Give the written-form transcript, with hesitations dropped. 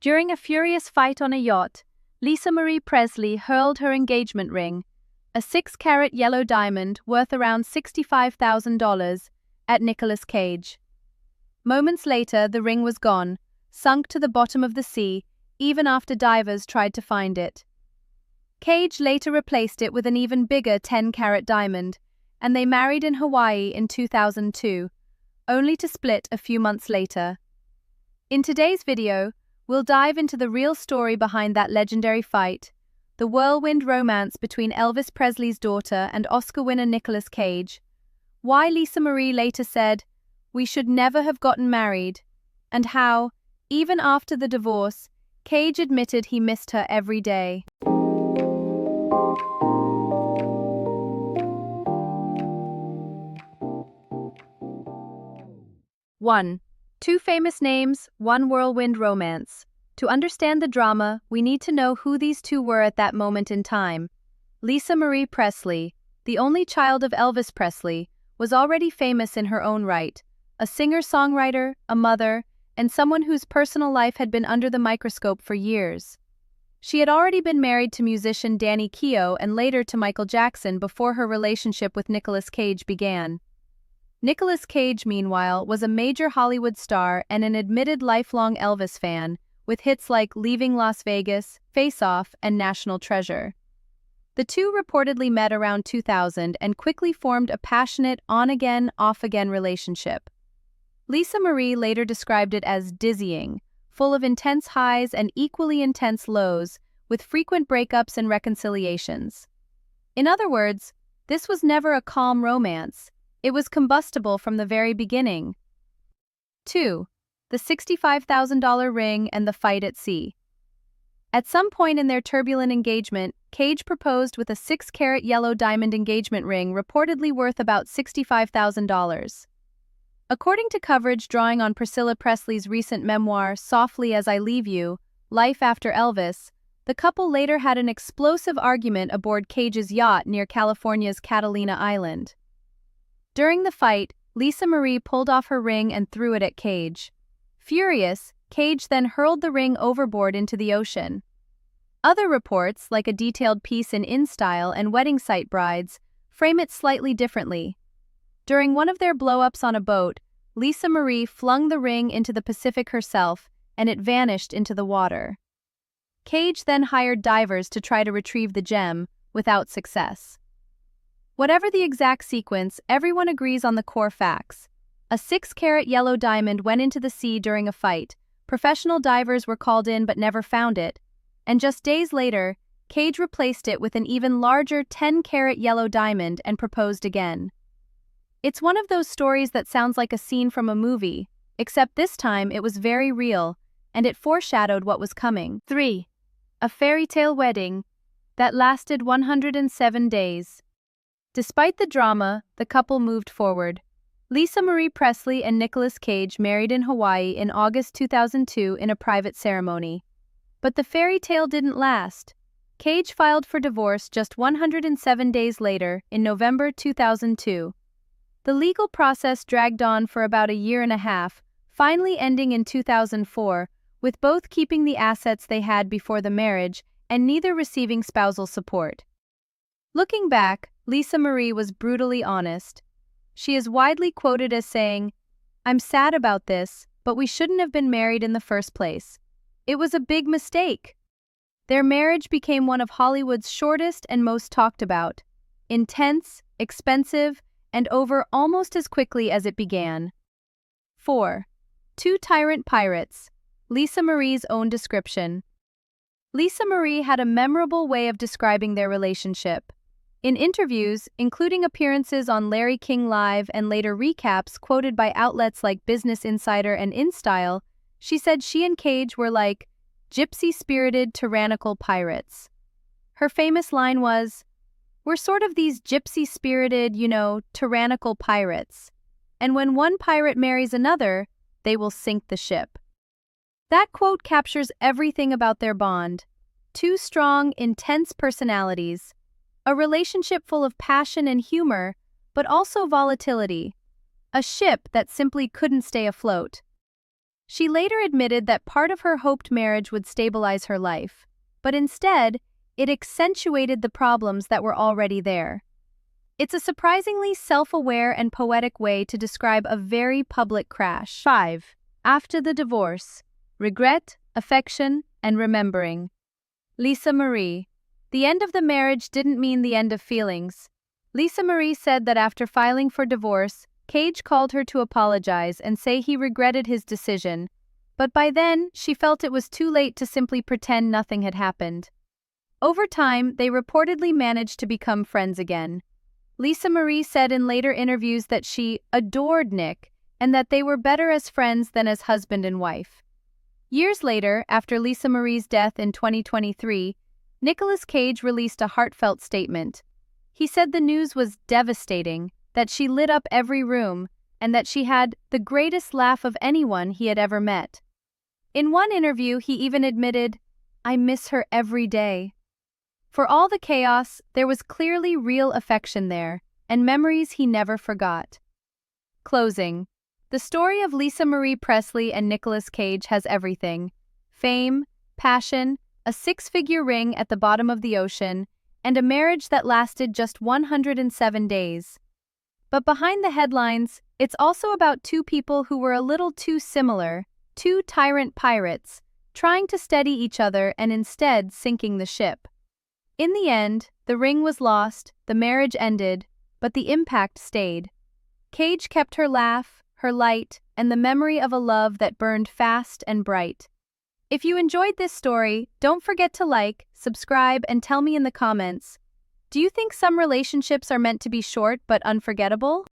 During a furious fight on a yacht, Lisa Marie Presley hurled her engagement ring, a 6-carat yellow diamond worth around $65,000, at Nicolas Cage. Moments later, the ring was gone, sunk to the bottom of the sea, even after divers tried to find it. Cage later replaced it with an even bigger 10-carat diamond, and they married in Hawaii in 2002, only to split a few months later. In today's video, we'll dive into the real story behind that legendary fight, the whirlwind romance between Elvis Presley's daughter and Oscar winner Nicolas Cage, why Lisa Marie later said, "We should never have gotten married," and how, even after the divorce, Cage admitted he missed her every day. 1. Two famous names, one whirlwind romance. To understand the drama, we need to know who these two were at that moment in time. Lisa Marie Presley, the only child of Elvis Presley, was already famous in her own right, a singer-songwriter, a mother, and someone whose personal life had been under the microscope for years. She had already been married to musician Danny Keough and later to Michael Jackson before her relationship with Nicolas Cage began. Nicolas Cage, meanwhile, was a major Hollywood star and an admitted lifelong Elvis fan, with hits like Leaving Las Vegas, Face Off, and National Treasure. The two reportedly met around 2000 and quickly formed a passionate on-again, off-again relationship. Lisa Marie later described it as dizzying, full of intense highs and equally intense lows, with frequent breakups and reconciliations. In other words, this was never a calm romance. It was combustible from the very beginning. 2. The $65,000 ring and the fight at sea. At some point in their turbulent engagement, Cage proposed with a 6-carat yellow diamond engagement ring reportedly worth about $65,000. According to coverage drawing on Priscilla Presley's recent memoir, Softly as I Leave You, Life After Elvis, the couple later had an explosive argument aboard Cage's yacht near California's Catalina Island. During the fight, Lisa Marie pulled off her ring and threw it at Cage. Furious, Cage then hurled the ring overboard into the ocean. Other reports, like a detailed piece in InStyle and Wedding Site Brides, frame it slightly differently. During one of their blow-ups on a boat, Lisa Marie flung the ring into the Pacific herself, and it vanished into the water. Cage then hired divers to try to retrieve the gem, without success. Whatever the exact sequence, everyone agrees on the core facts. A 6-carat yellow diamond went into the sea during a fight, professional divers were called in but never found it, and just days later, Cage replaced it with an even larger 10-carat yellow diamond and proposed again. It's one of those stories that sounds like a scene from a movie, except this time it was very real, and it foreshadowed what was coming. 3. A fairy tale wedding that lasted 107 days. Despite the drama, the couple moved forward. Lisa Marie Presley and Nicolas Cage married in Hawaii in August 2002 in a private ceremony. But the fairy tale didn't last. Cage filed for divorce just 107 days later, in November 2002. The legal process dragged on for about a year and a half, finally ending in 2004, with both keeping the assets they had before the marriage and neither receiving spousal support. Looking back, Lisa Marie was brutally honest. She is widely quoted as saying, "I'm sad about this, but we shouldn't have been married in the first place. It was a big mistake." Their marriage became one of Hollywood's shortest and most talked about. Intense, expensive, and over almost as quickly as it began. 4. Two tyrant pirates. Lisa Marie's own description. Lisa Marie had a memorable way of describing their relationship. In interviews, including appearances on Larry King Live and later recaps quoted by outlets like Business Insider and InStyle, she said she and Cage were like gypsy-spirited tyrannical pirates. Her famous line was, "We're sort of these gypsy-spirited, tyrannical pirates. And when one pirate marries another, they will sink the ship." That quote captures everything about their bond. Two strong, intense personalities. A relationship full of passion and humor, but also volatility. A ship that simply couldn't stay afloat. She later admitted that part of her hoped marriage would stabilize her life, but instead, it accentuated the problems that were already there. It's a surprisingly self-aware and poetic way to describe a very public crash. 5. After the divorce. Regret, affection, and remembering. Lisa Marie. The end of the marriage didn't mean the end of feelings. Lisa Marie said that after filing for divorce, Cage called her to apologize and say he regretted his decision, but by then, she felt it was too late to simply pretend nothing had happened. Over time, they reportedly managed to become friends again. Lisa Marie said in later interviews that she adored Nick and that they were better as friends than as husband and wife. Years later, after Lisa Marie's death in 2023, Nicolas Cage released a heartfelt statement. He said the news was devastating, that she lit up every room, and that she had the greatest laugh of anyone he had ever met. In one interview, he even admitted, "I miss her every day." For all the chaos, there was clearly real affection there, and memories he never forgot. Closing. The story of Lisa Marie Presley and Nicolas Cage has everything: fame, passion, a six-figure ring at the bottom of the ocean, and a marriage that lasted just 107 days. But behind the headlines, it's also about two people who were a little too similar, two tyrant pirates, trying to steady each other and instead sinking the ship. In the end, the ring was lost, the marriage ended, but the impact stayed. Cage kept her laugh, her light, and the memory of a love that burned fast and bright. If you enjoyed this story, don't forget to like, subscribe, and tell me in the comments, do you think some relationships are meant to be short but unforgettable?